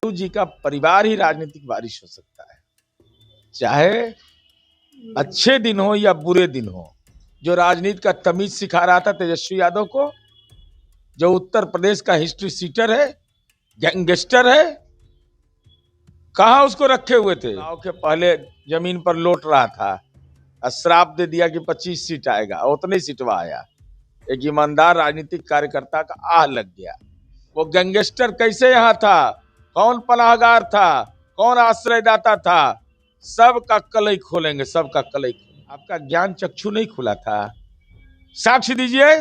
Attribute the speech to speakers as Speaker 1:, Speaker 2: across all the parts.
Speaker 1: लालू जी का परिवार ही राजनीतिक बारिश हो सकता है, चाहे अच्छे दिन हो या बुरे दिन हो। जो राजनीति का तमीज सिखा रहा था तेजस्वी यादव को, जो उत्तर प्रदेश का हिस्ट्री सीटर है, गैंगस्टर है, कहां उसको रखे हुए थे। चुनाव के पहले जमीन पर लौट रहा था, श्राप दे दिया कि 25 सीट आएगा, उतने सीटवा आया। एक ईमानदार राजनीतिक कार्यकर्ता का आह लग गया। वो गैंगस्टर कैसे यहाँ था, कौन पनाहगार था, कौन आश्रयदाता था, सबका कलई खोलेंगे, सबका कलई खोलेंगे। आपका ज्ञान चक्षु नहीं खुला था? साक्ष्य दीजिए,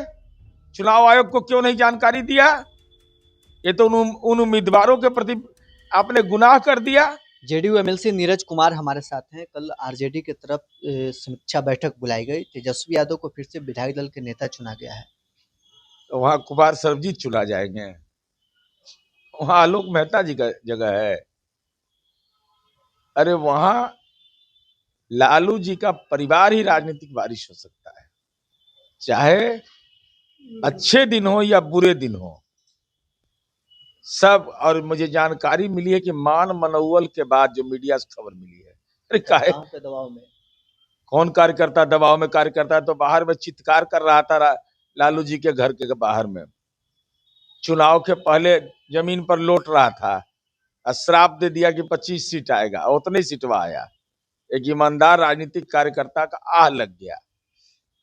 Speaker 1: चुनाव आयोग को क्यों नहीं जानकारी दिया? ये तो उन उम्मीदवारों के प्रति आपने गुनाह कर दिया।
Speaker 2: जेडीयू एमएलसी नीरज कुमार हमारे साथ हैं। कल आरजेडी की तरफ समीक्षा बैठक बुलाई गई। तेजस्वी यादव को फिर से विधायक दल के नेता चुना गया है,
Speaker 1: तो वहां कुमार सर्वजीत चुना जाएंगे, वहां आलोक मेहता जी का जगह है। अरे वहां लालू जी का परिवार ही राजनीतिक बारिश हो सकता है, चाहे अच्छे दिन हो या बुरे दिन हो सब। और मुझे जानकारी मिली है कि मान मनोवल के बाद जो मीडिया से खबर मिली है, अरे काहे
Speaker 2: दबाव में
Speaker 1: कौन कार्यकर्ता दबाव में, कार्यकर्ता तो बाहर में चित्कार कर रहा था लालू जी के घर के बाहर में। चुनाव के पहले जमीन पर लौट रहा था, श्राप दे दिया कि 25 सीट आएगा, उतने सीटवा आया। एक ईमानदार राजनीतिक कार्यकर्ता का आह लग गया।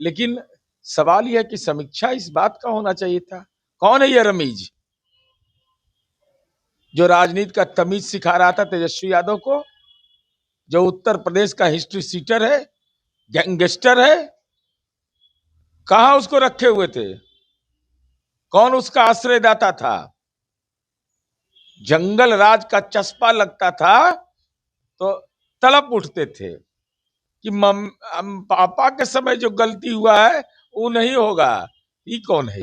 Speaker 1: लेकिन सवाल यह है कि समीक्षा इस बात का होना चाहिए था। कौन है ये रमीज जो राजनीति का तमीज सिखा रहा था तेजस्वी यादव को, जो उत्तर प्रदेश का हिस्ट्री सीटर है, गैंगस्टर है, कहां उसको रखे हुए थे, कौन उसका आश्रयदाता था? जंगल राज का चस्पा लगता था तो तड़प उठते थे कि पापा के समय जो गलती हुआ है वो नहीं होगा। ये कौन है?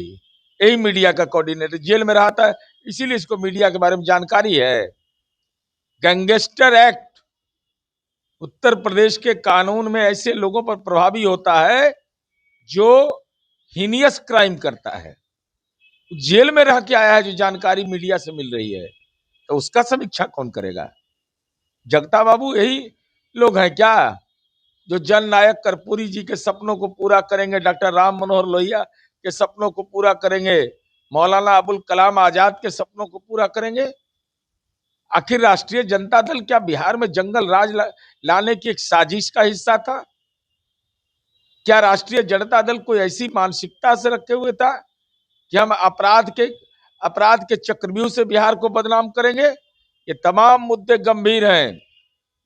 Speaker 1: यही मीडिया का कोऑर्डिनेटर, जेल में रहा था, इसीलिए इसको मीडिया के बारे में जानकारी है। गैंगस्टर एक्ट उत्तर प्रदेश के कानून में ऐसे लोगों पर प्रभावी होता है जो हीनियस क्राइम करता है। जेल में रह के आया है, जो जानकारी मीडिया से मिल रही है, तो उसका समीक्षा कौन करेगा? जगता बाबू यही लोग हैं क्या जो जननायक कर्पूरी जी के सपनों को पूरा करेंगे, डॉक्टर राम मनोहर लोहिया के सपनों को पूरा करेंगे, मौलाना अबुल कलाम आजाद के सपनों को पूरा करेंगे? आखिर राष्ट्रीय जनता दल क्या बिहार में जंगल राज लाने की एक साजिश का हिस्सा था? क्या राष्ट्रीय जनता दल कोई ऐसी मानसिकता से रखे हुए था कि हम अपराध के चक्रव्यूह से बिहार को बदनाम करेंगे? ये तमाम मुद्दे गंभीर हैं।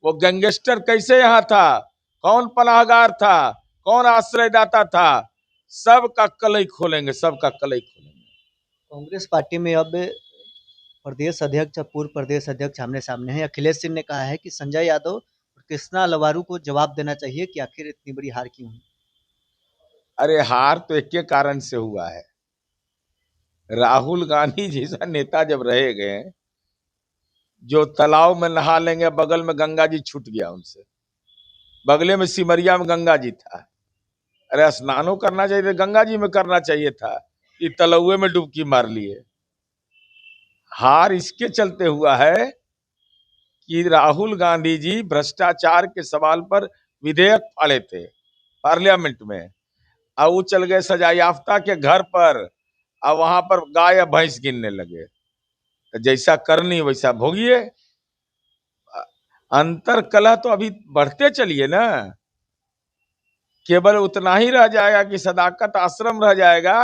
Speaker 1: वो गैंगस्टर कैसे यहाँ था, कौन पनाहगार था, कौन आश्रयदाता था, सबका कलई खोलेंगे, सबका कलई खोलेंगे।
Speaker 2: कांग्रेस पार्टी में अब प्रदेश अध्यक्ष और पूर्व प्रदेश अध्यक्ष आमने सामने हैं। अखिलेश सिंह ने कहा है कि संजय यादव और कृष्णा लवारू को जवाब देना चाहिए कि आखिर इतनी बड़ी हार क्यों हुई।
Speaker 1: अरे हार तो एक के कारण से हुआ है। राहुल गांधी जैसा नेता जब रहे गए, जो तालाब में नहा लेंगे, बगल में गंगा जी छूट गया उनसे, बगले में सिमरिया में गंगा जी था। अरे स्नानो करना चाहिए था, गंगा जी में करना चाहिए था, कि तलौए में डुबकी मार लिए। हार इसके चलते हुआ है कि राहुल गांधी जी भ्रष्टाचार के सवाल पर विधेयक फाड़े थे पार्लियामेंट में, और वो चल गए सजायाफ्ता के घर पर, और वहां पर गाय या भैंस गिनने लगे। तो जैसा करनी वैसा भोगिए। अंतर कलह तो अभी बढ़ते चलिए ना, केवल उतना ही रह जाएगा कि सदाकत आश्रम रह जाएगा,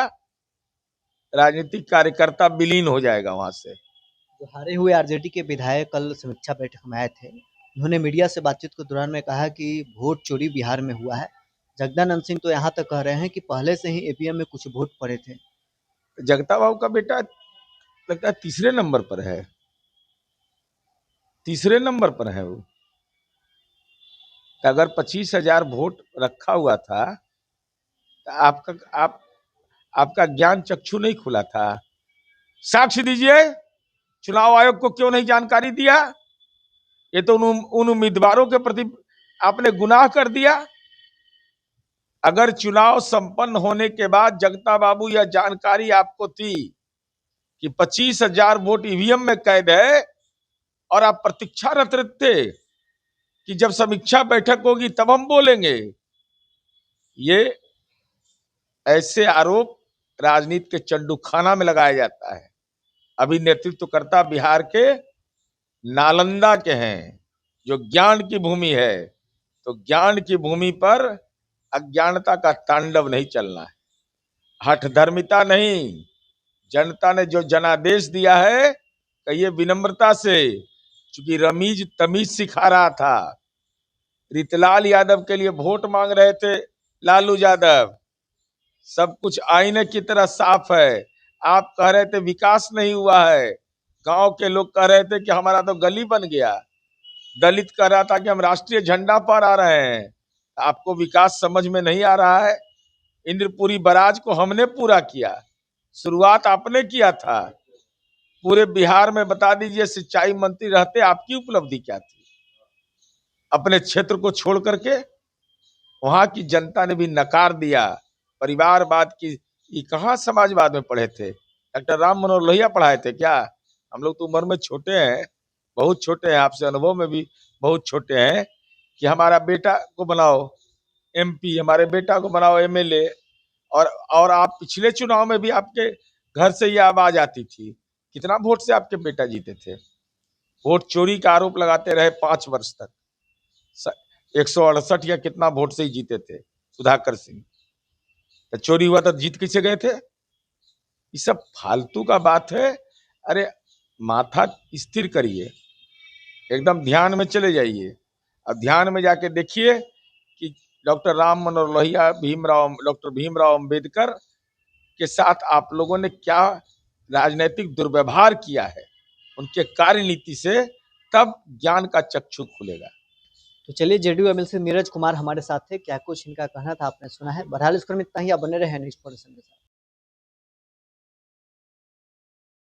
Speaker 1: राजनीतिक कार्यकर्ता विलीन हो जाएगा वहां से।
Speaker 2: जो हारे हुए आरजेडी के विधायक कल समीक्षा बैठक में आए थे, उन्होंने मीडिया से बातचीत के दौरान में कहा कि वोट चोरी बिहार में हुआ है। जगदानंद सिंह तो यहाँ तक कह रहे हैं कि पहले से ही ईवीएम में कुछ वोट पड़े थे।
Speaker 1: जगता बाबू का बेटा लगता है तीसरे नंबर पर है, तीसरे नंबर पर है वो। अगर 25,000 वोट रखा हुआ था तो आपका ज्ञान चक्षु नहीं खुला था? साक्ष्य दीजिए, चुनाव आयोग को क्यों नहीं जानकारी दिया? ये तो उन उम्मीदवारों के प्रति आपने गुनाह कर दिया। अगर चुनाव संपन्न होने के बाद जगता बाबू यह जानकारी आपको थी कि 25,000 वोट ईवीएम में कैद है और आप प्रतीक्षारत थे कि जब समीक्षा बैठक होगी तब हम बोलेंगे। ये ऐसे आरोप राजनीति के चंडूखाना में लगाया जाता है। अभी नेतृत्वकर्ता बिहार के नालंदा के हैं, जो ज्ञान की भूमि है, तो ज्ञान की भूमि पर अज्ञानता का तांडव नहीं चलना है, हठधर्मिता नहीं। जनता ने जो जनादेश दिया है, कहिए विनम्रता से, चूंकि रमीज तमीज सिखा रहा था। रितलाल यादव के लिए वोट मांग रहे थे लालू यादव, सब कुछ आईने की तरह साफ है। आप कह रहे थे विकास नहीं हुआ है, गांव के लोग कह रहे थे कि हमारा तो गली बन गया, दलित कह रहा था कि हम राष्ट्रीय झंडा पर आ रहे हैं। आपको विकास समझ में नहीं आ रहा है। इंद्रपुरी बराज को हमने पूरा किया, शुरुआत आपने किया था। पूरे बिहार में बता दीजिए, सिंचाई मंत्री रहते आपकी उपलब्धि क्या थी? अपने क्षेत्र को छोड़ करके वहां की जनता ने भी नकार दिया। परिवारवाद की, ये कहाँ समाजवाद में पढ़े थे? डॉक्टर राम मनोहर लोहिया पढ़ाए थे क्या? हम लोग तो उम्र में छोटे हैं, बहुत छोटे हैं, आपसे अनुभव में भी बहुत छोटे हैं। कि हमारा बेटा को बनाओ एमपी, हमारे बेटा को बनाओ एमएलए, और आप पिछले चुनाव में भी आपके घर से ये आवाज आती थी। कितना वोट से आपके बेटा जीते थे? वोट चोरी का आरोप लगाते रहे 5 वर्ष तक, 168 या कितना वोट से ही जीते थे सुधाकर सिंह। तो चोरी हुआ तो जीत कैसे गए थे? ये सब फालतू का बात है। अरे माथा स्थिर करिए, एकदम ध्यान में चले जाइए। अब ध्यान में जाके देखिए कि डॉक्टर राम मनोहर लोहिया, डॉक्टर भीमराव अंबेडकर के साथ आप लोगों ने क्या राजनीतिक दुर्व्यवहार किया है, उनके कार्यनीति से तब ज्ञान का चक्षु खुलेगा।
Speaker 2: तो चलिए, जेडीयू एमएल से नीरज कुमार हमारे साथ थे, क्या कुछ इनका कहना था आपने सुना है। बहरहाल इस क्रम में इतना ही, आप बने रहे न्यूज़ फॉर नेशन के साथ।